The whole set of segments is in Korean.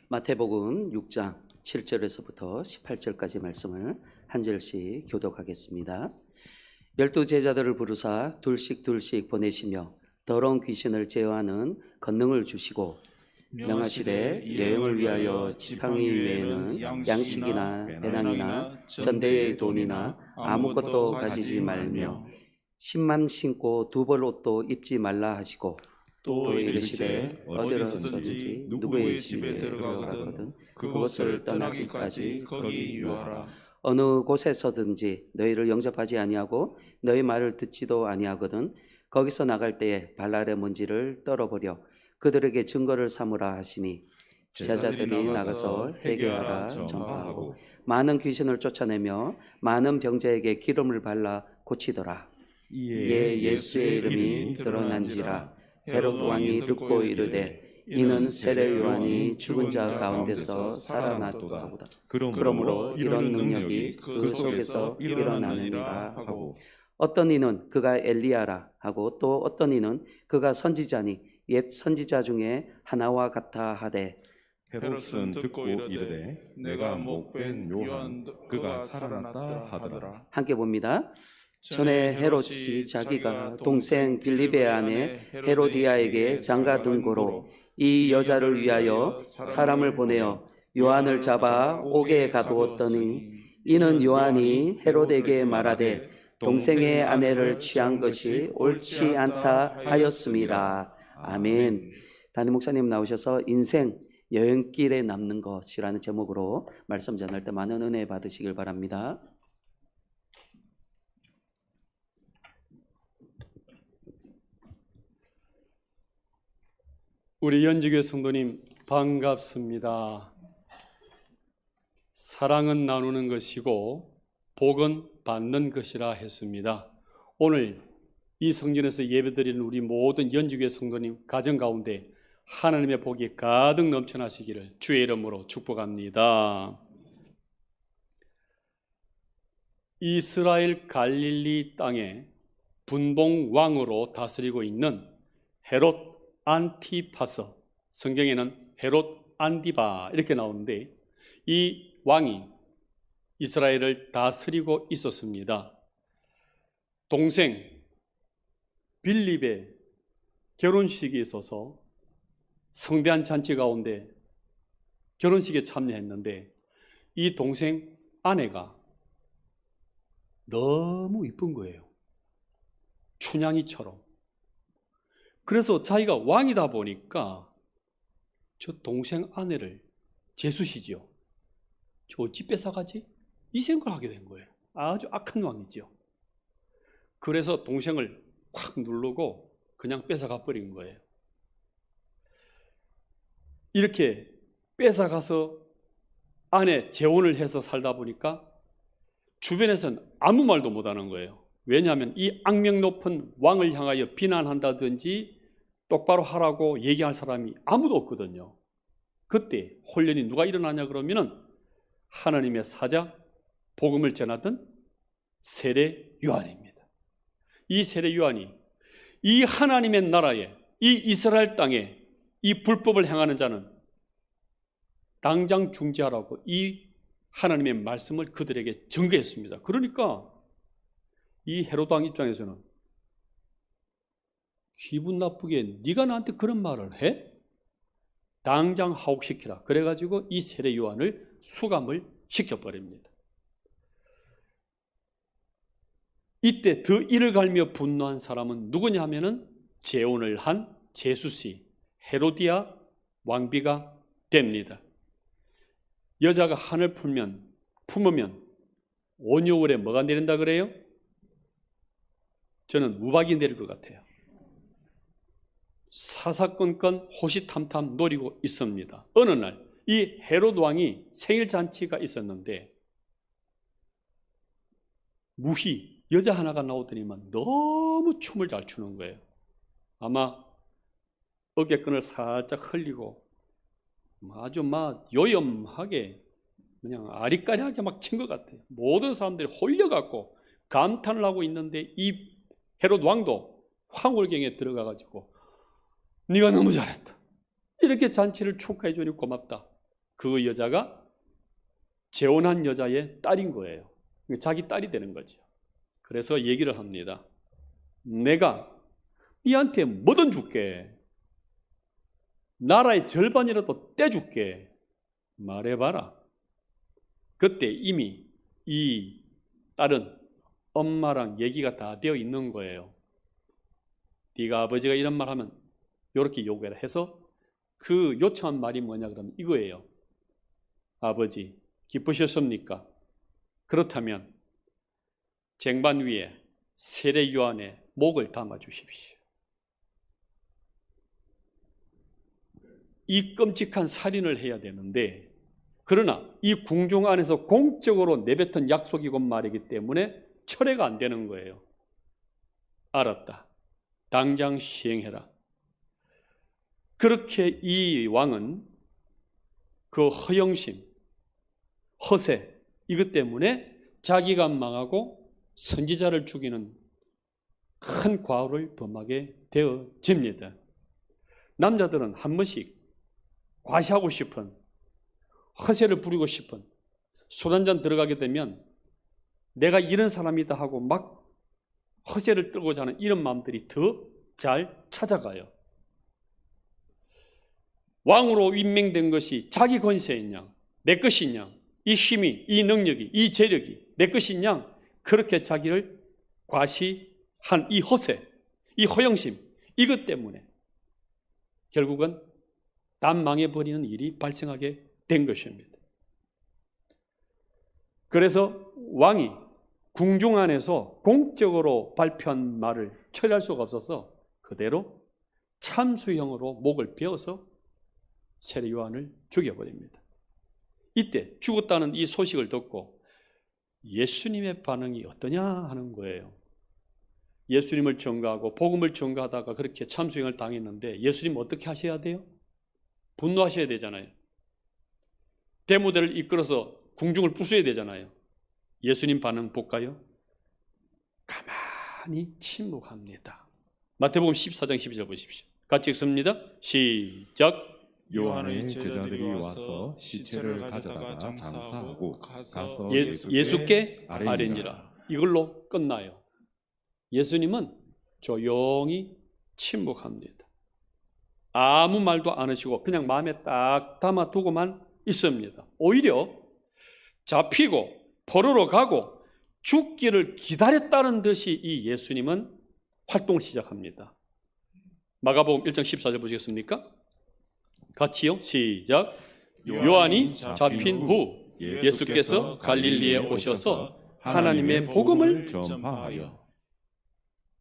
마태복음 6장 7절에서부터 18절까지 말씀을 한 절씩 교독하겠습니다. 12 제자들을 부르사 둘씩 보내시며 더러운 귀신을 제어하는 권능을 주시고 명하시되 여행을 위하여 지팡이 외에는 양식이나 배낭이나 전대의 돈이나 아무것도 가지지 말며 신만 신고 두 벌 옷도 입지 말라 하시고 또 이르시되 어디로든지 누구의 집에 들어가거든 그곳을 떠나기까지 거기 유하라. 어느 곳에서든지 너희를 영접하지 아니하고 너희 말을 듣지도 아니하거든 거기서 나갈 때에 발 아래 먼지를 떨어버려 그들에게 증거를 삼으라 하시니 제자들이 나가서 회개하라 전파하고 많은 귀신을 쫓아내며 많은 병자에게 기름을 발라 고치더라. 이에 예수의 이름이 드러난지라 헤롯 왕이 듣고 이르되 이는 세례 요한이 죽은 자 가운데서 살아났도다. 그러므로 이런 능력이 그 속에서 일어나느니라 하고 어떤 이는 그가 엘리야라 하고 또 어떤 이는 그가 선지자니 옛 선지자 중에 하나와 같아 하되 헤롯은 듣고 이르되 내가 목된 요한 그가 살아났다 하더라. 함께 봅니다. 전에 헤롯이 자기가 동생 빌립의 아내 헤로디아에게 장가든 고로 이 여자를 위하여 사람을 보내어 요한을 잡아 옥에 가두었더니 이는 요한이 헤롯에게 말하되 동생의 아내를 취한 것이 옳지 않다 하였습니다. 아멘. 담임 목사님 나오셔서 인생 여행길에 남는 것이라는 제목으로 말씀 전할 때 많은 은혜 받으시길 바랍니다. 우리 연지교회 성도님 반갑습니다. 사랑은 나누는 것이고 복은 받는 것이라 했습니다. 오늘 이 성전에서 예배드리는 우리 모든 연지교회 성도님 가정 가운데 하나님의 복이 가득 넘쳐나시기를 주의 이름으로 축복합니다. 이스라엘 갈릴리 땅에 분봉 왕으로 다스리고 있는 헤롯 안티파스, 성경에는 헤롯 안디바 이렇게 나오는데 이 왕이 이스라엘을 다스리고 있었습니다. 동생 빌립의 결혼식이 있어서 성대한 잔치 가운데 결혼식에 참여했는데 이 동생 아내가 너무 이쁜 거예요. 춘향이처럼. 그래서 자기가 왕이다 보니까 저 동생 아내를 제수시지요. 저 어찌 뺏어가지? 이 생각을 하게 된 거예요. 아주 악한 왕이죠. 그래서 동생을 콱 누르고 그냥 뺏어가 버린 거예요. 이렇게 뺏어가서 아내 재혼을 해서 살다 보니까 주변에서는 아무 말도 못하는 거예요. 왜냐하면 이 악명 높은 왕을 향하여 비난한다든지 똑바로 하라고 얘기할 사람이 아무도 없거든요. 그때 혼련이 누가 일어나냐 그러면은 하나님의 사자 복음을 전하던 세례 요한입니다. 이 세례 요한이 이 하나님의 나라에 이 이스라엘 땅에 이 불법을 행하는 자는 당장 중지하라고 이 하나님의 말씀을 그들에게 전개했습니다. 그러니까 이 헤롯 왕 입장에서는 기분 나쁘게 네가 나한테 그런 말을 해? 당장 하옥시키라. 그래가지고 이 세례 요한을 수감을 시켜버립니다. 이때 더 이를 갈며 분노한 사람은 누구냐 하면은 재혼을 한 제수씨 헤로디아 왕비가 됩니다. 여자가 한을 품으면 온여울에 뭐가 내린다 그래요? 저는 우박이 내릴 것 같아요. 사사건건 호시탐탐 노리고 있습니다. 어느 날 이 헤롯 왕이 생일 잔치가 있었는데 무희 여자 하나가 나오더니만 너무 춤을 잘 추는 거예요. 아마 어깨끈을 살짝 흘리고 아주 막 요염하게 그냥 아리까리하게 막 친 것 같아요. 모든 사람들이 홀려갖고 감탄을 하고 있는데 이 헤롯 왕도 황홀경에 들어가가지고 네가 너무 잘했다. 이렇게 잔치를 축하해 주니 고맙다. 그 여자가 재혼한 여자의 딸인 거예요. 자기 딸이 되는 거죠. 그래서 얘기를 합니다. 내가 니한테 뭐든 줄게. 나라의 절반이라도 떼줄게. 말해봐라. 그때 이미 이 딸은 엄마랑 얘기가 다 되어 있는 거예요. 네가 아버지가 이런 말 하면 이렇게 요구해라 해서 그 요청한 말이 뭐냐 그러면 이거예요. 아버지 기쁘셨습니까? 그렇다면 쟁반 위에 세례 요한의 목을 담아 주십시오. 이 끔찍한 살인을 해야 되는데, 그러나 이 궁중 안에서 공적으로 내뱉은 약속이고 말이기 때문에 철회가 안 되는 거예요. 알았다. 당장 시행해라. 그렇게 이 왕은 그 허영심, 허세, 이것 때문에 자기가 망하고 선지자를 죽이는 큰 과오를 범하게 되어집니다. 남자들은 한 번씩 과시하고 싶은, 허세를 부리고 싶은, 술 한잔 들어가게 되면 내가 이런 사람이다 하고 막 허세를 떨고자 하는 이런 마음들이 더 잘 찾아가요. 왕으로 임명된 것이 자기 권세이냐, 내 것이냐, 이 힘이, 이 능력이, 이 재력이 내 것이냐, 그렇게 자기를 과시한 이 허세, 이 허영심, 이것 때문에 결국은 남 망해버리는 일이 발생하게 된 것입니다. 그래서 왕이 궁중 안에서 공적으로 발표한 말을 처리할 수가 없어서 그대로 참수형으로 목을 베어서 세례 요한을 죽여버립니다. 이때 죽었다는 이 소식을 듣고 예수님의 반응이 어떠냐 하는 거예요. 예수님을 전가하고 복음을 전가하다가 그렇게 참수형을 당했는데 예수님 어떻게 하셔야 돼요? 분노하셔야 되잖아요. 대무대를 이끌어서 궁중을 부수어야 되잖아요. 예수님 반응 볼까요? 가만히 침묵합니다. 마태복음 14장 12절 보십시오. 같이 읽습니다. 시작. 요한의 제자들이 와서 시체를 가져다가 장사하고 가서 예수께 아뢰니라. 아뢰니라. 이걸로 끝나요. 예수님은 조용히 침묵합니다. 아무 말도 안 하시고 그냥 마음에 딱 담아두고만 있습니다. 오히려 잡히고 포로로 가고 죽기를 기다렸다는 듯이 이 예수님은 활동을 시작합니다. 마가복음 1장 14절 보시겠습니까? 같이요. 시작. 요한이 잡힌 후 예수께서 갈릴리에 오셔서 하나님의 복음을 전파하여.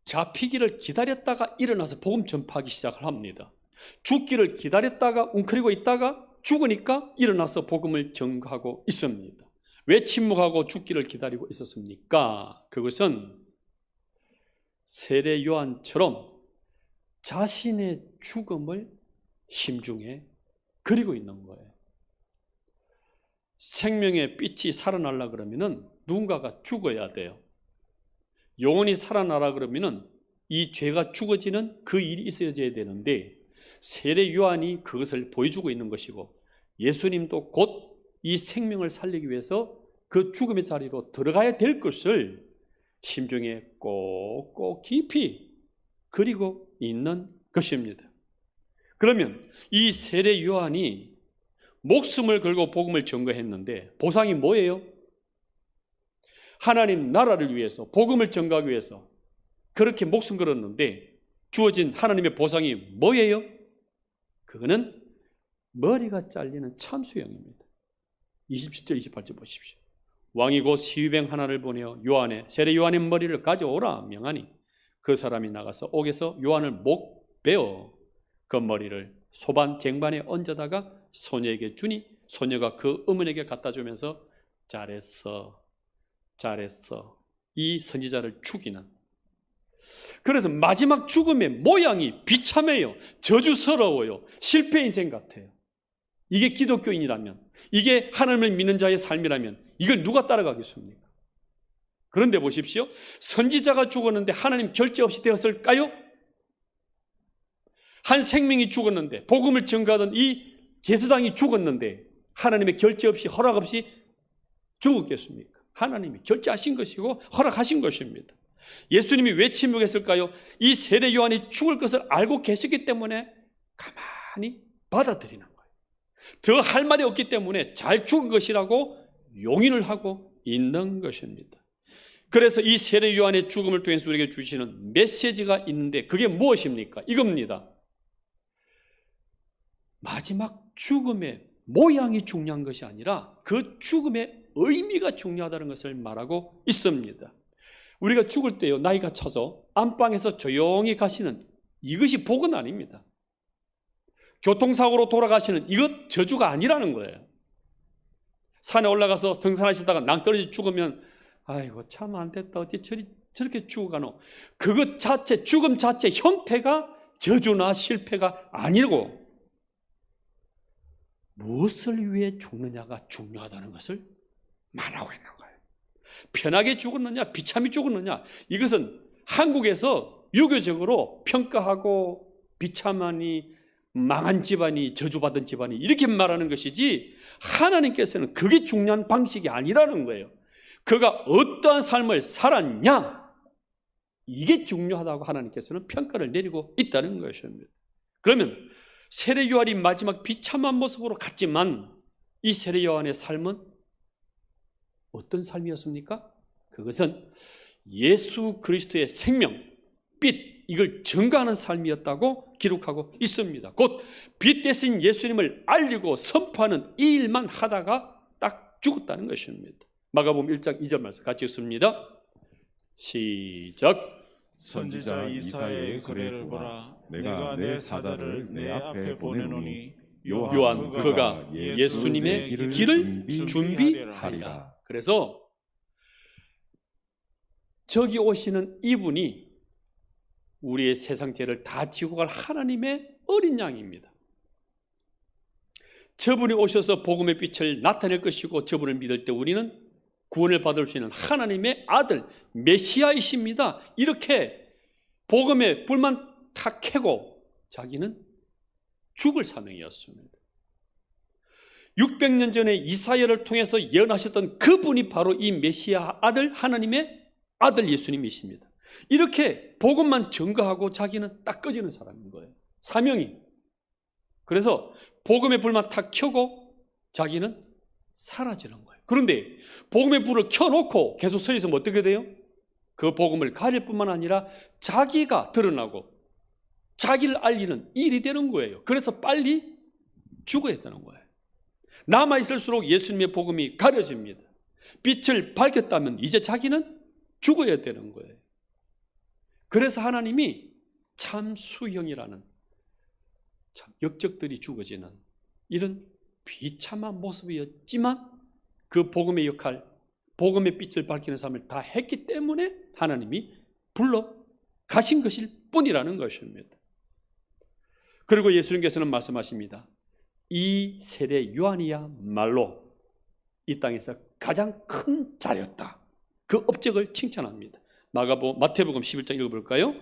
잡히기를 기다렸다가 일어나서 복음 전파하기 시작을 합니다. 죽기를 기다렸다가 웅크리고 있다가 죽으니까 일어나서 복음을 전하고 있습니다. 왜 침묵하고 죽기를 기다리고 있었습니까? 그것은 세례 요한처럼 자신의 죽음을 심중에 그리고 있는 거예요. 생명의 빛이 살아나려 그러면은 누군가가 죽어야 돼요. 영혼이 살아나라 그러면은 이 죄가 죽어지는 그 일이 있어야 되는데 세례 요한이 그것을 보여주고 있는 것이고 예수님도 곧 이 생명을 살리기 위해서 그 죽음의 자리로 들어가야 될 것을 심중에 꼭꼭 깊이 그리고 있는 것입니다. 그러면 이 세례 요한이 목숨을 걸고 복음을 전거했는데 보상이 뭐예요? 하나님 나라를 위해서 복음을 전거하기 위해서 그렇게 목숨 걸었는데 주어진 하나님의 보상이 뭐예요? 그거는 머리가 잘리는 참수형입니다. 27절 28절 보십시오. 왕이 곧 시위병 하나를 보내어 세례 요한의 머리를 가져오라 명하니 그 사람이 나가서 옥에서 요한을 목 베어 그 머리를 소반 쟁반에 얹어다가 소녀에게 주니 소녀가 그 어머니에게 갖다 주면서 잘했어 이 선지자를 죽이는. 그래서 마지막 죽음의 모양이 비참해요. 저주스러워요. 실패 인생 같아요. 이게 기독교인이라면, 이게 하나님을 믿는 자의 삶이라면 이걸 누가 따라가겠습니까? 그런데 보십시오. 선지자가 죽었는데 하나님 결제 없이 되었을까요? 한 생명이 죽었는데 복음을 전가하던 이 제사장이 죽었는데 하나님의 결제 없이 허락 없이 죽었겠습니까? 하나님이 결제하신 것이고 허락하신 것입니다. 예수님이 왜 침묵했을까요? 이 세례 요한이 죽을 것을 알고 계셨기 때문에 가만히 받아들이는 거예요. 더 할 말이 없기 때문에 잘 죽은 것이라고 용인을 하고 있는 것입니다. 그래서 이 세례 요한의 죽음을 통해서 우리에게 주시는 메시지가 있는데 그게 무엇입니까? 이겁니다. 마지막 죽음의 모양이 중요한 것이 아니라 그 죽음의 의미가 중요하다는 것을 말하고 있습니다. 우리가 죽을 때요, 나이가 차서 안방에서 조용히 가시는 이것이 복은 아닙니다. 교통사고로 돌아가시는 이것 저주가 아니라는 거예요. 산에 올라가서 등산하시다가 낭떠러지 죽으면 아이고 참 안 됐다, 어떻게 저렇게 죽어가노. 그것 자체, 죽음 자체 형태가 저주나 실패가 아니고 무엇을 위해 죽느냐가 중요하다는 것을 말하고 있는 거예요. 편하게 죽었느냐, 비참히 죽었느냐, 이것은 한국에서 유교적으로 평가하고 비참하니 망한 집안이, 저주받은 집안이 이렇게 말하는 것이지, 하나님께서는 그게 중요한 방식이 아니라는 거예요. 그가 어떠한 삶을 살았냐, 이게 중요하다고 하나님께서는 평가를 내리고 있다는 것입니다. 그러면 세례 요한이 마지막 비참한 모습으로 갔지만 이 세례 요한의 삶은 어떤 삶이었습니까? 그것은 예수 그리스도의 생명, 빛, 이걸 증거하는 삶이었다고 기록하고 있습니다. 곧 빛 대신 예수님을 알리고 선포하는 이 일만 하다가 딱 죽었다는 것입니다. 마가복음 1장 2절 말씀 같이 읽습니다. 시작. 선지자 이사야의 글을 보라. 내가 내 사자를 내 앞에 보내노니 요한 그가 예수님의 길을 준비하리라. 그래서 저기 오시는 이분이 우리의 세상 죄를 다 지고 갈 하나님의 어린 양입니다. 저분이 오셔서 복음의 빛을 나타낼 것이고 저분을 믿을 때 우리는 구원을 받을 수 있는 하나님의 아들 메시아이십니다. 이렇게 복음의 불만 탁 켜고 자기는 죽을 사명이었습니다. 600년 전에 이사야를 통해서 예언하셨던 그분이 바로 이 메시아 아들, 하나님의 아들 예수님이십니다. 이렇게 복음만 증거하고 자기는 딱 꺼지는 사람인 거예요. 사명이. 그래서 복음의 불만 탁 켜고 자기는 사라지는 거예요. 그런데 복음의 불을 켜놓고 계속 서 있으면 어떻게 돼요? 그 복음을 가릴 뿐만 아니라 자기가 드러나고 자기를 알리는 일이 되는 거예요. 그래서 빨리 죽어야 되는 거예요. 남아있을수록 예수님의 복음이 가려집니다. 빛을 밝혔다면 이제 자기는 죽어야 되는 거예요. 그래서 하나님이 참수형이라는 참 역적들이 죽어지는 이런 비참한 모습이었지만 그 복음의 역할, 복음의 빛을 밝히는 삶을 다 했기 때문에 하나님이 불러 가신 것일 뿐이라는 것입니다. 그리고 예수님께서는 말씀하십니다. 이 세례 요한이야말로 이 땅에서 가장 큰 자였다. 그 업적을 칭찬합니다. 마태복음 11장 읽어볼까요?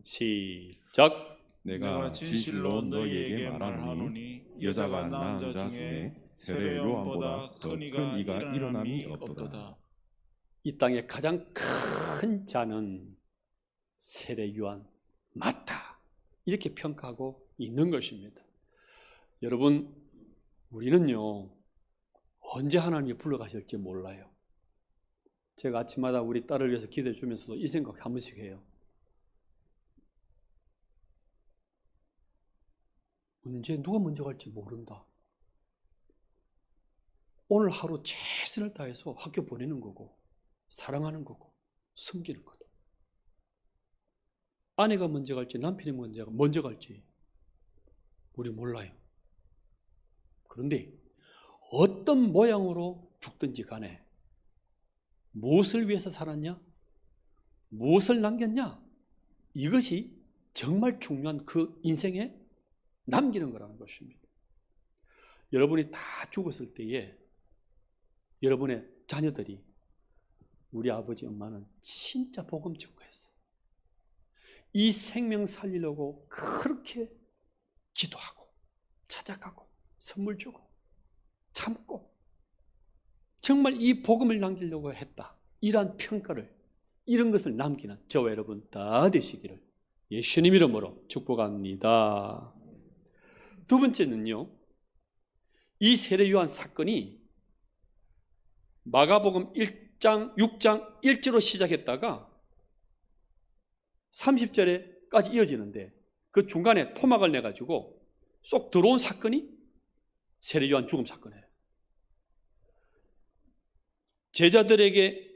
시작. 내가 진실로 너희에게 말하노니 여자가 낳은 자 중에 세례 요한보다 더 큰 이가 일어남이 없도다. 이 땅에 가장 큰 자는 세례 요한 맞다. 이렇게 평가하고 있는 것입니다. 여러분, 우리는요 언제 하나님이 불러가실지 몰라요. 제가 아침마다 우리 딸을 위해서 기도해 주면서도 이 생각 한 번씩 해요. 언제 누가 먼저 갈지 모른다. 오늘 하루 최선을 다해서 학교 보내는 거고 사랑하는 거고 섬기는 거다. 아내가 먼저 갈지 남편이 먼저 갈지 우리 몰라요. 그런데 어떤 모양으로 죽든지 간에 무엇을 위해서 살았냐? 무엇을 남겼냐? 이것이 정말 중요한 그 인생에 남기는 거라는 것입니다. 여러분이 다 죽었을 때에 여러분의 자녀들이 우리 아버지 엄마는 진짜 복음 증거했어. 이 생명 살리려고 그렇게 기도하고 찾아가고 선물 주고 참고 정말 이 복음을 남기려고 했다. 이러한 평가를, 이런 것을 남기는 저와 여러분 다 되시기를 예수님 이름으로 축복합니다. 두 번째는요, 이 세례 요한 사건이 마가복음 1장, 6장 1절로 시작했다가 30절에까지 이어지는데 그 중간에 토막을 내가지고 쏙 들어온 사건이 세례 요한 죽음 사건이에요. 제자들에게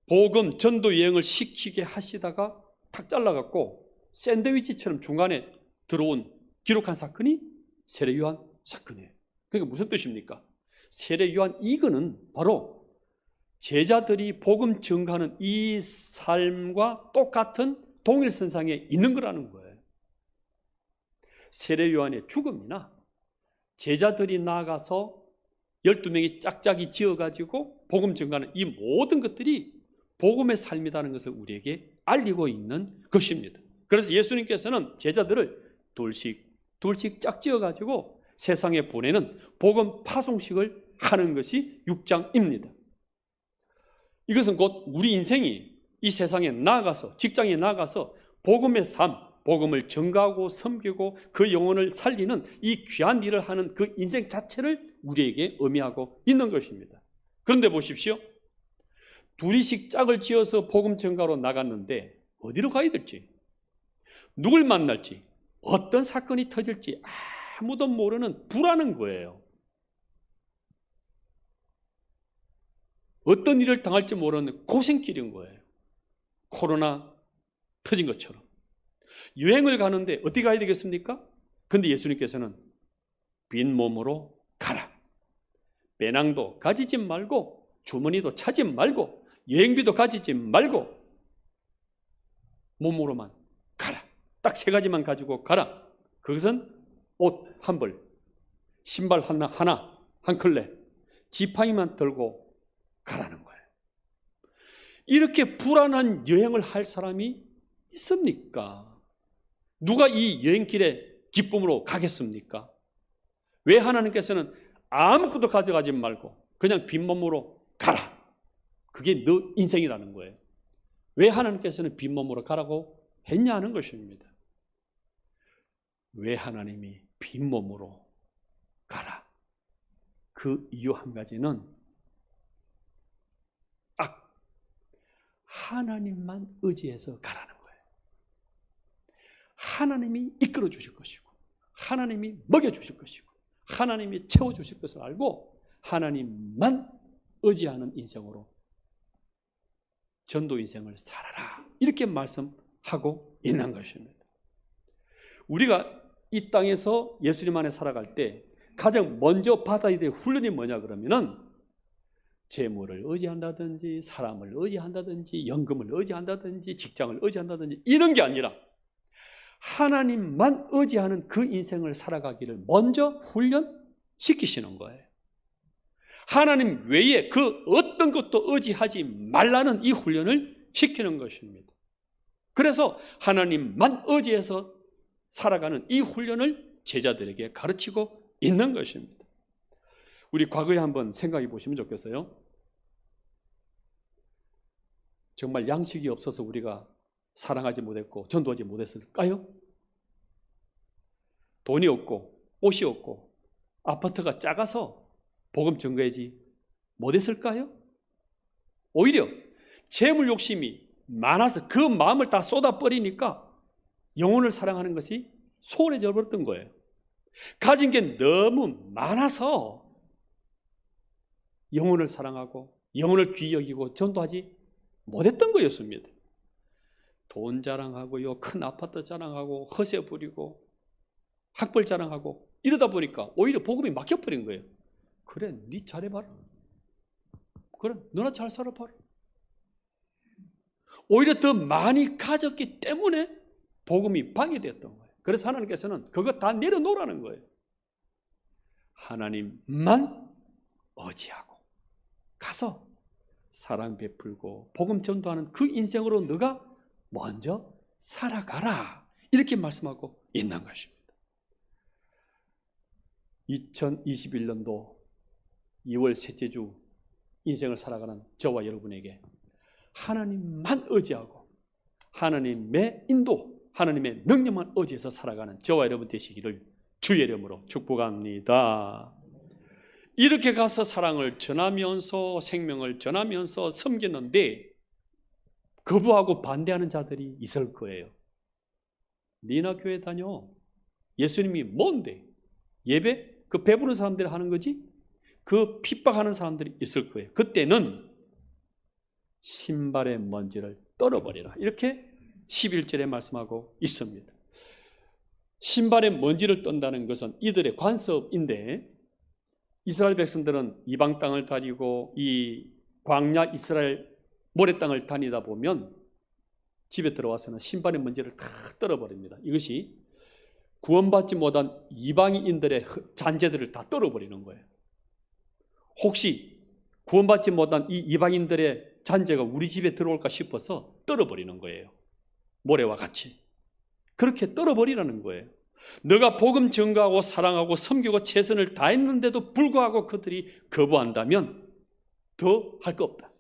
복음 전도 여행을 시키게 하시다가 탁 잘라갖고 샌드위치처럼 중간에 들어온 기록한 사건이 세례 요한 사건이에요. 그러니까 무슨 뜻입니까? 세례 요한 이거는 바로 제자들이 복음 전가하는 이 삶과 똑같은 동일선상에 있는 거라는 거예요. 세례 요한의 죽음이나 제자들이 나가서 12명이 짝짝이 지어가지고 복음 전가하는 이 모든 것들이 복음의 삶이라는 것을 우리에게 알리고 있는 것입니다. 그래서 예수님께서는 제자들을 둘씩 짝 지어가지고 세상에 보내는 복음 파송식을 하는 것이 6장입니다. 이것은 곧 우리 인생이 이 세상에 나가서, 직장에 나가서 복음의 삶, 복음을 전가하고 섬기고 그 영혼을 살리는 이 귀한 일을 하는 그 인생 자체를 우리에게 의미하고 있는 것입니다. 그런데 보십시오. 둘이씩 짝을 지어서 복음 전가로 나갔는데 어디로 가야 될지, 누굴 만날지, 어떤 사건이 터질지 아무도 모르는 불안한 거예요. 어떤 일을 당할지 모르는 고생길인 거예요. 코로나 터진 것처럼. 여행을 가는데 어디 가야 되겠습니까? 그런데 예수님께서는 빈 몸으로 가라. 배낭도 가지지 말고 주머니도 차지 말고 여행비도 가지지 말고 몸으로만 가라. 딱 세 가지만 가지고 가라. 그것은 옷 한 벌, 신발 하나, 한 켤레, 지팡이만 들고 가라는 거예요. 이렇게 불안한 여행을 할 사람이 있습니까? 누가 이 여행길에 기쁨으로 가겠습니까? 왜 하나님께서는 아무것도 가져가지 말고 그냥 빈몸으로 가라. 그게 너 인생이라는 거예요. 왜 하나님께서는 빈몸으로 가라고 했냐 하는 것입니다. 왜 하나님이 빈몸으로 가라? 그 이유 한 가지는 딱 하나님만 의지해서 가라는 거예요. 하나님이 이끌어 주실 것이고 하나님이 먹여 주실 것이고 하나님이 채워 주실 것을 알고 하나님만 의지하는 인생으로 전도 인생을 살아라. 이렇게 말씀하고 있는 것입니다. 우리가 이 땅에서 예수님 안에 살아갈 때 가장 먼저 받아야 될 훈련이 뭐냐 그러면은 재물을 의지한다든지 사람을 의지한다든지 연금을 의지한다든지 직장을 의지한다든지 이런 게 아니라 하나님만 의지하는 그 인생을 살아가기를 먼저 훈련시키시는 거예요. 하나님 외에 그 어떤 것도 의지하지 말라는 이 훈련을 시키는 것입니다. 그래서 하나님만 의지해서 살아가는 이 훈련을 제자들에게 가르치고 있는 것입니다. 우리 과거에 한번 생각해 보시면 좋겠어요. 정말 양식이 없어서 우리가 사랑하지 못했고 전도하지 못했을까요? 돈이 없고 옷이 없고 아파트가 작아서 복음 전가하지 못했을까요? 오히려 재물 욕심이 많아서 그 마음을 다 쏟아버리니까 영혼을 사랑하는 것이 소홀해져 버렸던 거예요. 가진 게 너무 많아서 영혼을 사랑하고 영혼을 귀히 여기고 전도하지 못했던 거였습니다. 돈 자랑하고요, 큰 아파트 자랑하고 허세 부리고 학벌 자랑하고 이러다 보니까 오히려 복음이 막혀버린 거예요. 그래, 네 잘해봐라. 그래, 너나 잘 살아봐라. 오히려 더 많이 가졌기 때문에 복음이 방해됐던 거예요. 그래서 하나님께서는 그거 다 내려놓으라는 거예요. 하나님만 의지하고 가서 사랑 베풀고 복음 전도하는 그 인생으로 너가 먼저 살아가라. 이렇게 말씀하고 있는 것입니다. 2021년도 2월 셋째 주 인생을 살아가는 저와 여러분에게 하나님만 의지하고 하나님의 인도, 하나님의 능력만 의지해서 살아가는 저와 여러분 되시기를 주의 이름으로 축복합니다. 이렇게 가서 사랑을 전하면서 생명을 전하면서 섬기는데 거부하고 반대하는 자들이 있을 거예요. 니나 교회 다녀. 예수님이 뭔데? 예배? 그 배부른 사람들이 하는 거지? 그 핍박하는 사람들이 있을 거예요. 그때는 신발의 먼지를 떨어버리라. 이렇게 11절에 말씀하고 있습니다. 신발의 먼지를 떤다는 것은 이들의 관습인데 이스라엘 백성들은 이방 땅을 다니고 이 광야 이스라엘 모래 땅을 다니다 보면 집에 들어와서는 신발의 먼지를 다 떨어버립니다. 이것이 구원받지 못한 이방인들의 잔재들을 다 떨어버리는 거예요. 혹시 구원받지 못한 이 이방인들의 잔재가 우리 집에 들어올까 싶어서 떨어버리는 거예요. 모래와 같이. 그렇게 떨어버리라는 거예요. 너가 복음 전가하고 사랑하고 섬기고 최선을 다했는데도 불구하고 그들이 거부한다면 더 할 거 없다.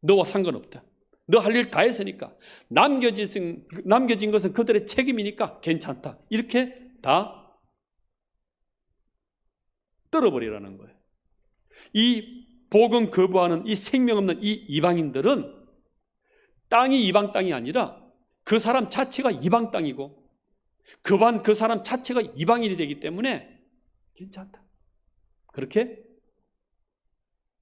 너와 상관없다. 너 할 일 다 했으니까 남겨진 것은 그들의 책임이니까 괜찮다. 이렇게 다 떨어버리라는 거예요. 이 복음 거부하는 이 생명 없는 이 이방인들은 땅이 이방 땅이 아니라 그 사람 자체가 이방 땅이고 그 사람 자체가 이방인이 되기 때문에 괜찮다. 그렇게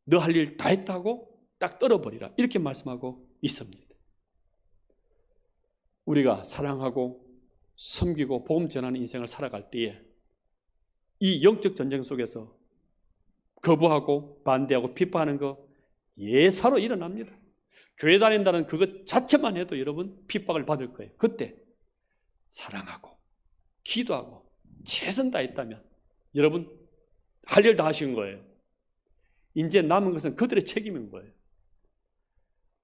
너 할 일 다 했다고 딱 떨어버리라. 이렇게 말씀하고 있습니다. 우리가 사랑하고 섬기고 복음 전하는 인생을 살아갈 때에 이 영적 전쟁 속에서 거부하고 반대하고 비판하는 거 예사로 일어납니다. 교회 다닌다는 그것 자체만 해도 여러분 핍박을 받을 거예요. 그때 사랑하고 기도하고 최선 다했다면 여러분 할 일 다 하신 거예요. 이제 남은 것은 그들의 책임인 거예요.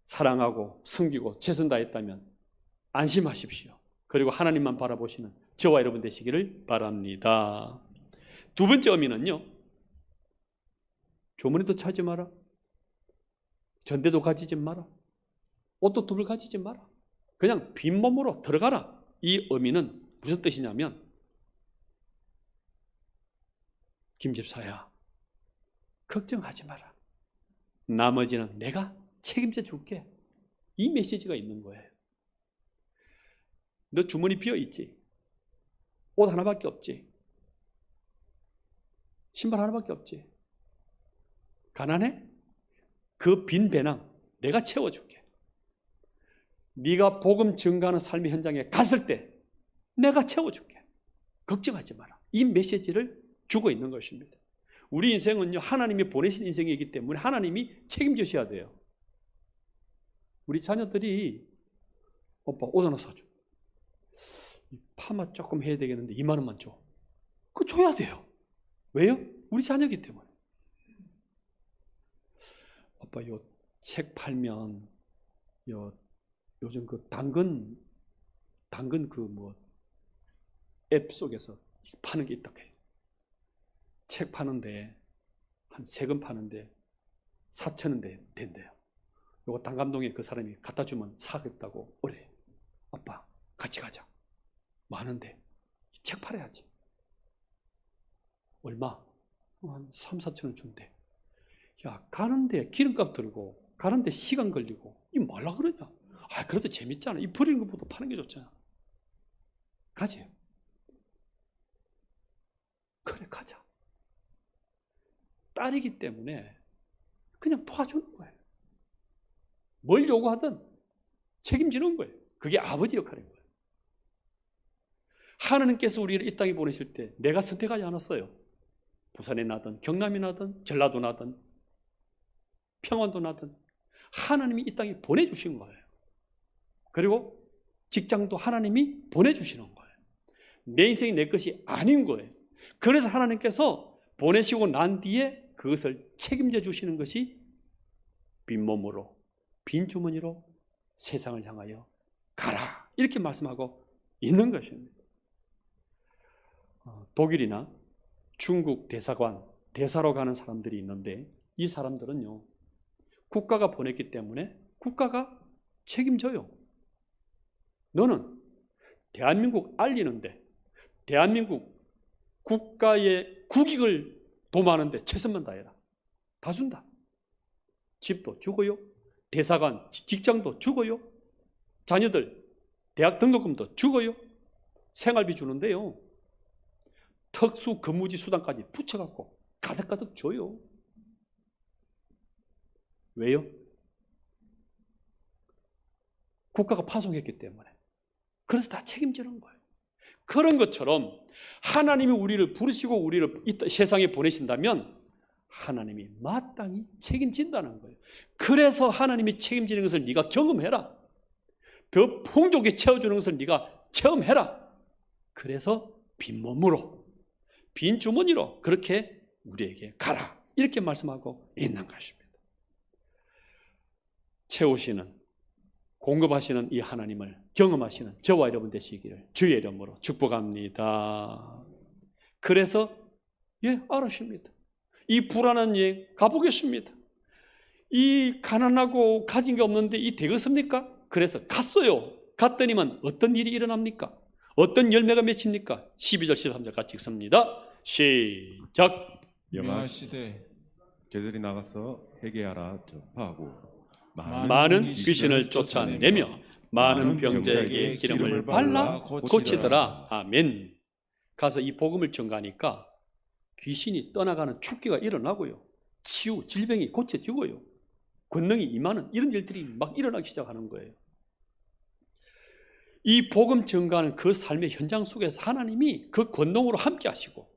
사랑하고 섬기고 최선 다했다면 안심하십시오. 그리고 하나님만 바라보시는 저와 여러분 되시기를 바랍니다. 두 번째 의미는요. 조문에도 차지 마라. 전대도 가지지 마라. 옷도 두벌 가지지 마라. 그냥 빈몸으로 들어가라. 이 의미는 무슨 뜻이냐면 김 집사야 걱정하지 마라. 나머지는 내가 책임져 줄게. 이 메시지가 있는 거예요. 너 주머니 비어있지? 옷 하나밖에 없지? 신발 하나밖에 없지? 가난해? 그 빈 배낭 내가 채워줄게. 네가 복음 증거하는 삶의 현장에 갔을 때 내가 채워줄게. 걱정하지 마라. 이 메시지를 주고 있는 것입니다. 우리 인생은요 하나님이 보내신 인생이기 때문에 하나님이 책임지셔야 돼요. 우리 자녀들이 오빠 옷 하나 사줘. 파마 조금 해야 되겠는데 2만 원만 줘. 그거 줘야 돼요. 왜요? 우리 자녀이기 때문에. 오빠 요 책 팔면 요즘 그 당근 그 뭐 앱 속에서 파는 게 있다 해요. 책 파는데 한 3권 파는데 4,000원 된대요. 요거 단감동에 그 사람이 갖다 주면 사겠다고 그래. 아빠 같이 가자. 많은데 책 팔아야지. 얼마? 한 3, 4천 원 준대. 야 가는데 기름값 들고 가는데 시간 걸리고 이 말라 그러냐? 아 그래도 재밌잖아. 이 버리는 것보다 파는 게 좋잖아. 가지. 그래 가자. 딸이기 때문에 그냥 도와주는 거예요. 뭘 요구하든 책임지는 거예요. 그게 아버지 역할인 거예요. 하나님께서 우리를 이 땅에 보내실 때 내가 선택하지 않았어요. 부산에 나든 경남에 나든 전라도 나든 평안도 나든 하나님이 이 땅에 보내주신 거예요. 그리고 직장도 하나님이 보내주시는 거예요. 내 인생이 내 것이 아닌 거예요. 그래서 하나님께서 보내시고 난 뒤에 그것을 책임져 주시는 것이 빈몸으로 빈 주머니로 세상을 향하여 가라. 이렇게 말씀하고 있는 것입니다. 독일이나 중국 대사관 대사로 가는 사람들이 있는데 이 사람들은요, 국가가 보냈기 때문에 국가가 책임져요. 너는 대한민국 알리는데, 대한민국 국가의 국익을 도모하는데 최선만 다해라. 다 준다. 집도 주고요, 대사관 직장도 주고요, 자녀들 대학 등록금도 주고요, 생활비 주는데요, 특수 근무지 수당까지 붙여갖고 가득가득 줘요. 왜요? 국가가 파송했기 때문에. 그래서 다 책임지는 거예요. 그런 것처럼 하나님이 우리를 부르시고 우리를 이 세상에 보내신다면 하나님이 마땅히 책임진다는 거예요. 그래서 하나님이 책임지는 것을 네가 경험해라. 더 풍족히 채워주는 것을 네가 체험해라. 그래서 빈몸으로, 빈 주머니로 그렇게 우리에게 가라. 이렇게 말씀하고 있는 것입니다. 채우시는, 공급하시는 이 하나님을 경험하시는 저와 여러분 되시기를 주의 이름으로 축복합니다. 그래서 알으십니다. 이 불안한 여행 가보겠습니다. 이 가난하고 가진 게 없는데 이 되겠습니까? 그래서 갔어요. 갔더니만 어떤 일이 일어납니까? 어떤 열매가 맺힙니까? 12절 13절 같이 읽습니다. 시작. 명하시되 저들이 나가서 회개하라 전파하고 많은 귀신을 쫓아내며 많은 병자에게 기름을 발라 고치더라. 아멘. 가서 이 복음을 전가하니까 귀신이 떠나가는 축기가 일어나고요, 치유, 질병이 고쳐지고요, 권능이 임하는 이런 일들이 막 일어나기 시작하는 거예요. 이 복음 전가하는 그 삶의 현장 속에서 하나님이 그 권능으로 함께 하시고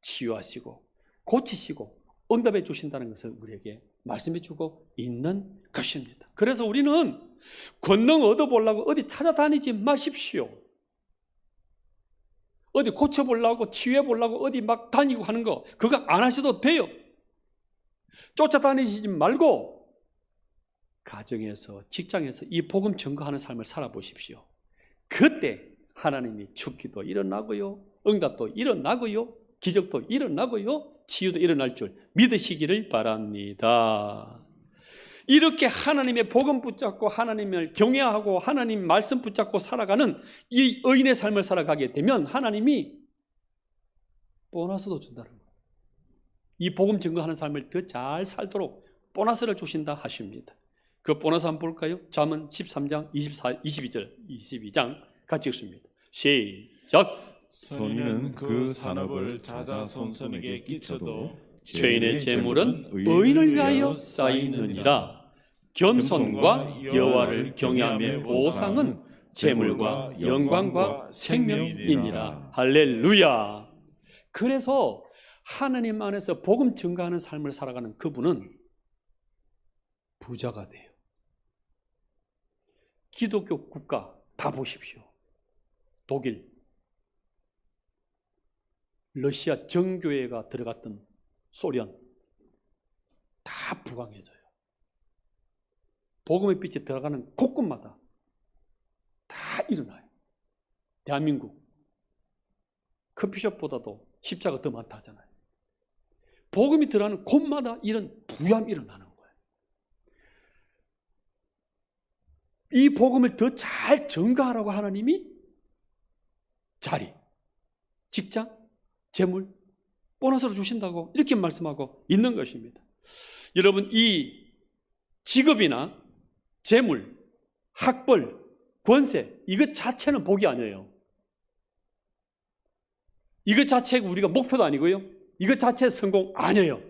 치유하시고 고치시고 응답해 주신다는 것을 우리에게 말씀해 주고 있는 것입니다. 그래서 우리는 권능 얻어보려고 어디 찾아다니지 마십시오. 어디 고쳐보려고 치유해보려고 어디 막 다니고 하는 거 그거 안 하셔도 돼요. 쫓아다니지 말고 가정에서, 직장에서 이 복음 전가하는 삶을 살아보십시오. 그때 하나님이 축기도 일어나고요, 응답도 일어나고요, 기적도 일어나고요, 치유도 일어날 줄 믿으시기를 바랍니다. 이렇게 하나님의 복음 붙잡고 하나님을 경외하고 하나님 말씀 붙잡고 살아가는 이 의인의 삶을 살아가게 되면 하나님이 보너스도 준다는 거예요. 이 복음 증거하는 삶을 더 잘 살도록 보너스를 주신다 하십니다. 그 보너스 한번 볼까요? 잠언 13장 22장 같이 읽습니다. 시작. 선인은 그 산업을 자자손손에게 끼쳐도 죄인의 재물은 의인을 위하여 쌓이느니라. 겸손과 여호와를 경외함의 보상은 재물과 영광과 생명이니라. 할렐루야. 그래서 하나님 안에서 복음 증거하는 삶을 살아가는 그분은 부자가 돼요. 기독교 국가 다 보십시오. 독일, 러시아 정교회가 들어갔던 소련 다 부강해져요. 복음의 빛이 들어가는 곳곳마다 다 일어나요. 대한민국 커피숍보다도 십자가 더 많다 하잖아요. 복음이 들어가는 곳마다 이런 부유함이 일어나는 거예요. 이 복음을 더 잘 전가하라고 하나님이 자리, 직장, 재물, 보너스로 주신다고 이렇게 말씀하고 있는 것입니다. 여러분, 이 직업이나 재물, 학벌, 권세 이것 자체는 복이 아니에요. 이것 자체가 우리가 목표도 아니고요, 이것 자체의 성공 아니에요.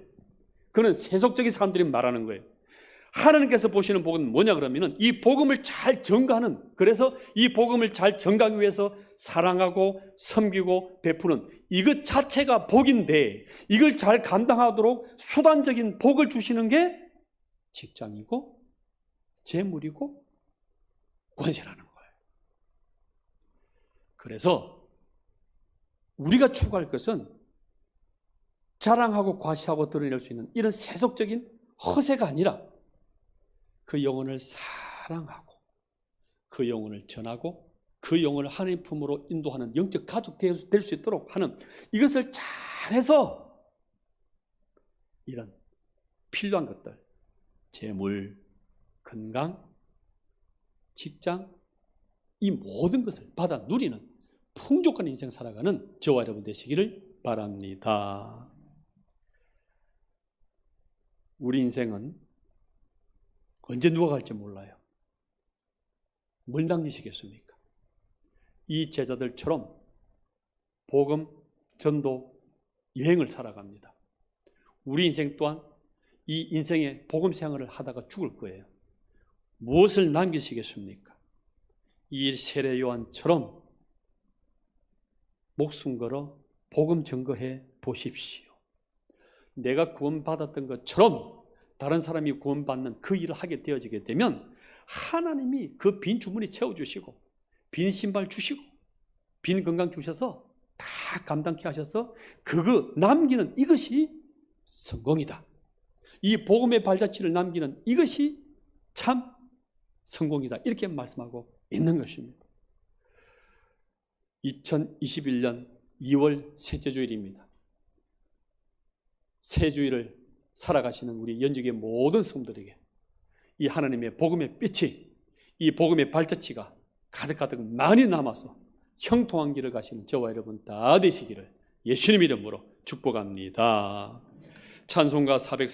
그건 세속적인 사람들이 말하는 거예요. 하나님께서 보시는 복은 뭐냐 그러면은 이 복음을 잘 전가하는, 그래서 이 복음을 잘 전가하기 위해서 사랑하고 섬기고 베푸는 이것 자체가 복인데, 이걸 잘 감당하도록 수단적인 복을 주시는 게 직장이고 재물이고 권세라는 거예요. 그래서 우리가 추구할 것은 자랑하고 과시하고 드러낼 수 있는 이런 세속적인 허세가 아니라 그 영혼을 사랑하고 그 영혼을 전하고 그 영혼을 하나님 품으로 인도하는 영적 가족 될 수 있도록 하는, 이것을 잘해서 이런 필요한 것들, 재물, 건강, 직장, 이 모든 것을 받아 누리는 풍족한 인생 살아가는 저와 여러분 되시기를 바랍니다. 우리 인생은 언제 누가 갈지 몰라요. 뭘 남기시겠습니까? 이 제자들처럼 복음, 전도, 여행을 살아갑니다. 우리 인생 또한 이 인생의 복음 생활을 하다가 죽을 거예요. 무엇을 남기시겠습니까? 이 세례 요한처럼 목숨 걸어 복음 증거해 보십시오. 내가 구원받았던 것처럼 다른 사람이 구원받는 그 일을 하게 되어지게 되면 하나님이 그 빈 주머니 채워주시고 빈 신발 주시고 빈 건강 주셔서 다 감당케 하셔서 그거 남기는 이것이 성공이다. 이 복음의 발자취를 남기는 이것이 참 성공이다. 이렇게 말씀하고 있는 것입니다. 2021년 2월 셋째 주일입니다. 새 주일을 살아가시는 우리 연직의 모든 성도들에게 이 하나님의 복음의 빛이, 이 복음의 발자취가 가득가득 많이 남아서 형통한 길을 가시는 저와 여러분 다 되시기를 예수님 이름으로 축복합니다. 찬송가 400